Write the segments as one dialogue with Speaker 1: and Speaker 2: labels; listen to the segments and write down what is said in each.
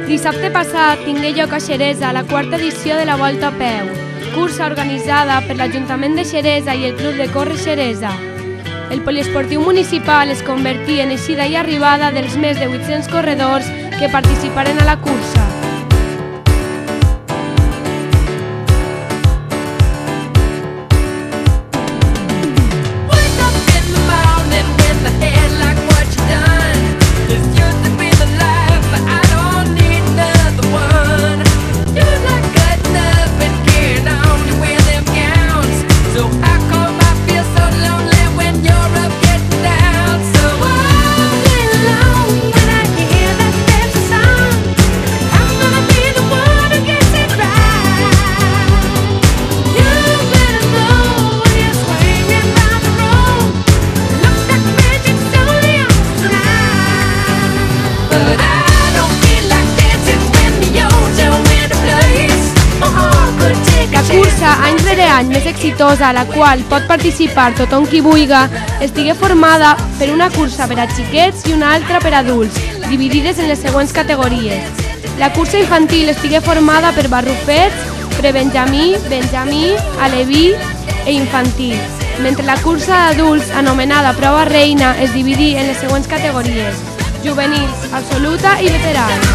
Speaker 1: Dissabte passat tingué lloc a Xeresa la quarta edició de la Volta a Peu, cursa organitzada per l'Ajuntament de Xeresa i el Club de Corre Xeresa. El poliesportiu municipal es convertí en eixida i arribada dels més de 800 corredors que participaren a la cursa. Any rere any més exitosa, a la qual pot participar tothom qui vulga, estigué formada per una cursa per a xiquets i una altra per a adults, dividides en les següents categories. La cursa infantil estigué formada per barrufets, prebenjamí, benjamí, aleví i infantil, mentre la cursa d'adults, anomenada prova reina, es dividí en les següents categories: juvenils, absoluta i veterans.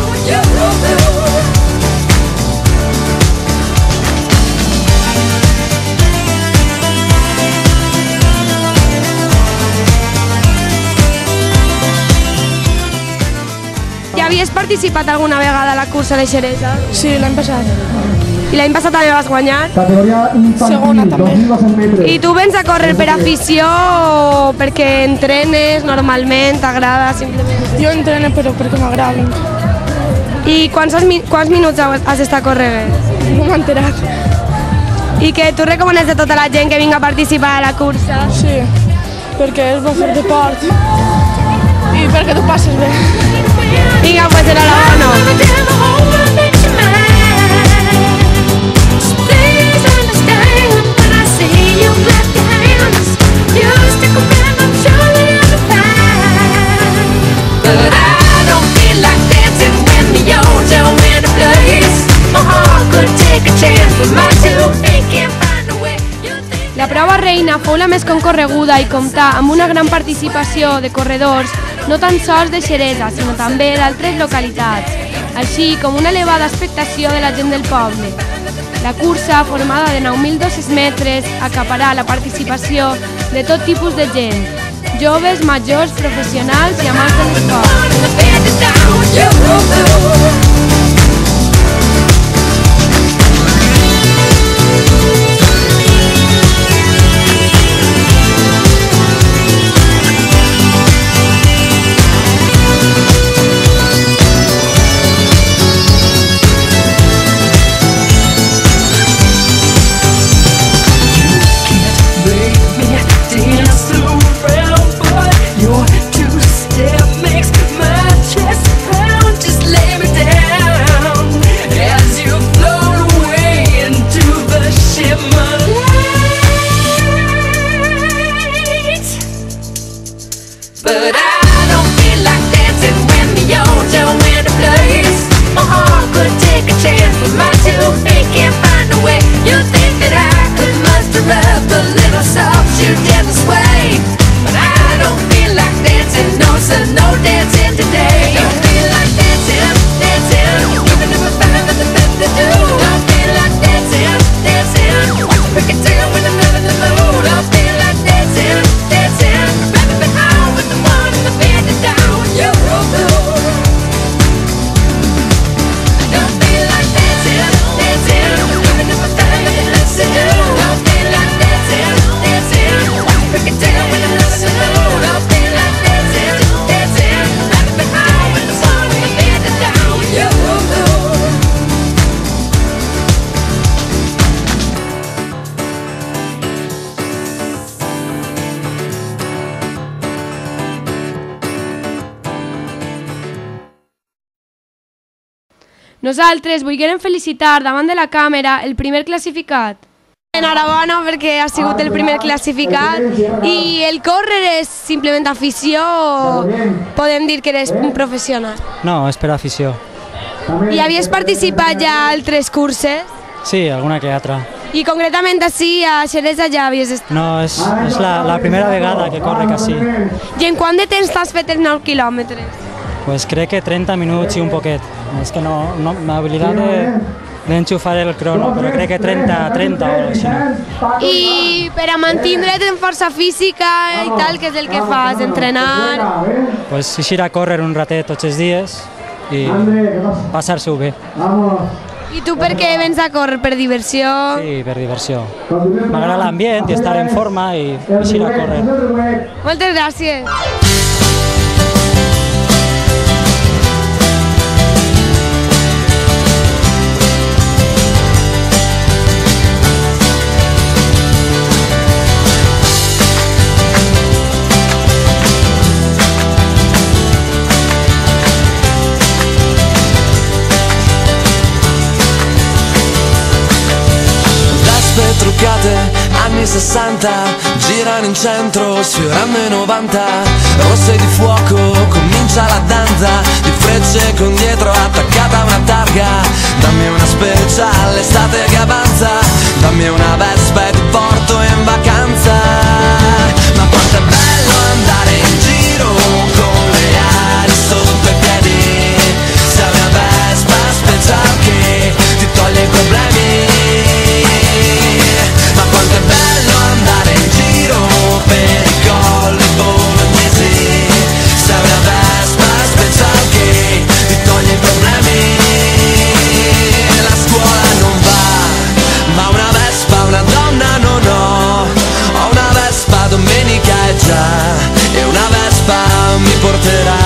Speaker 1: Ja havies participat alguna vegada a la cursa de Xeresa?
Speaker 2: Sí, l'any passat.
Speaker 1: I l'any passat també vas guanyar?
Speaker 2: Segona també.
Speaker 1: I tu vens a córrer per afició o perquè entrenes normalment, t'agrada simplement?
Speaker 2: Jo entreno però perquè m'agrada.
Speaker 1: I quants minuts has estat corrent?
Speaker 2: No m'he enterat.
Speaker 1: I que tu recomanes de tota la gent que vinga a participar a la cursa?
Speaker 2: Sí, perquè és bo fer deport i perquè tu passes bé.
Speaker 1: Vinga, pues enhorabona. La prova reina fou la més concorreguda i comptà amb una gran participació de corredors no tan sols de Xeresa, sinó també d'altres localitats, així com una elevada expectació de la gent del poble. La cursa, formada de 9.200 metres, acaparà la participació de tot tipus de gent, joves, majors, professionals i amants de l'esport. Nosaltres volguérem felicitar davant de la càmera el primer classificat. Enhorabona perquè ha sigut el primer classificat. I el córrer és simplement afició o podem dir que eres un professional?
Speaker 3: No, és per afició.
Speaker 1: I havies participat ja a altres curses?
Speaker 3: Sí, alguna que altra.
Speaker 1: I concretament així, a Xeresa ja havies estat.
Speaker 3: No, és la primera vegada que corre així.
Speaker 1: I en quant de temps t'has fet els 9 quilòmetres?
Speaker 3: Pues crec que 30 minuts i un poquet. És que no m'habilitat d'enxufar el crono, però crec que 30 o així.
Speaker 1: I per a mantindre't en força física i tal, què és el que fas? Entrenar?
Speaker 3: Pues eixir a córrer un ratet tots els dies i passar-s'ho bé.
Speaker 1: I tu per què vens a córrer? Per diversió?
Speaker 3: Sí, per diversió. M'agrada l'ambient i estar en forma i eixir a córrer.
Speaker 1: Moltes gràcies.
Speaker 4: Truccate, anni 60, girano in centro, sfiorando i 90, rosse di fuoco, comincia la danza, di frecce con dietro attaccata a una targa, dammi una special, l'estate che avanza, dammi una Vespa e ti porto in vacanza, ma quanto è bello andare in giro con le ali sotto i piedi, sei una Vespa special che ti toglie i problemi. Quanto è bello andare in giro per i colli bolognesi, sei una Vespa special che ti toglie i problemi. La scuola non va, ma una Vespa, una donna non ho. Ho una Vespa, domenica è già, e una Vespa mi porterà.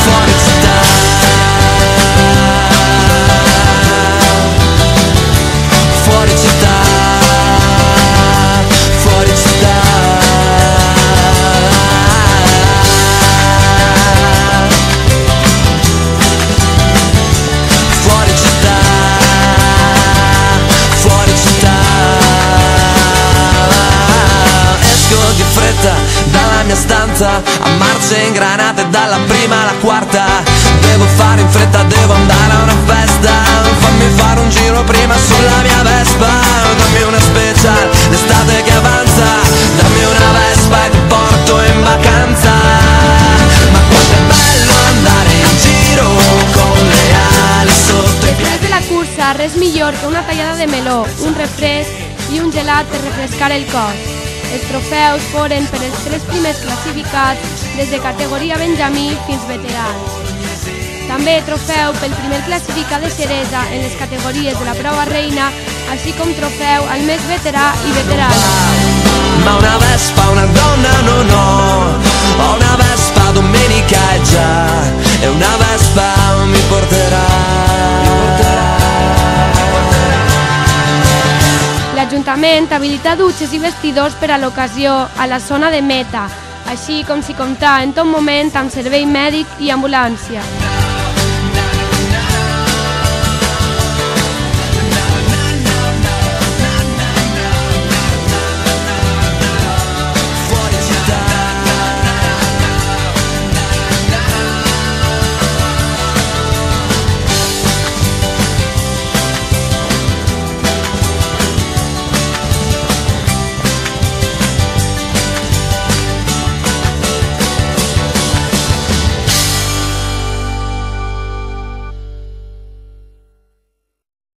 Speaker 4: Fuori città. Fuori città, fuori città. Fuori città, fuori città. Esco di fretta dalla mia stanza, a marce ingranate dalla prima alla quarta. Devo fare in fretta, devo andare a una festa. Fammi fare un giro prima sulla mia Vespa. Dammi una special, l'estate che avanza. Dammi una Vespa e ti porto in vacanza. Ma quanto è bello andare in giro con le ali sotto i piedi.
Speaker 1: Després de la cursa, res millor que una tallada de meló, un refresc i un gelat per refrescar el cos. Els trofeus foren per els 3 primers classificats des de categoria Benjamí fins veterans. També trofeu pel primer classificat de Xeresa en les categories de la prova reina, així com trofeu al més veterà i veterana.
Speaker 4: Ma una Vespa, una donna non ho. Ho una Vespa, domenica è già, e una Vespa mi porterà.
Speaker 1: L'Ajuntament habilita dutxes i vestidors per a l'ocasió a la zona de meta, així com si comptar en tot moment amb servei mèdic i ambulància.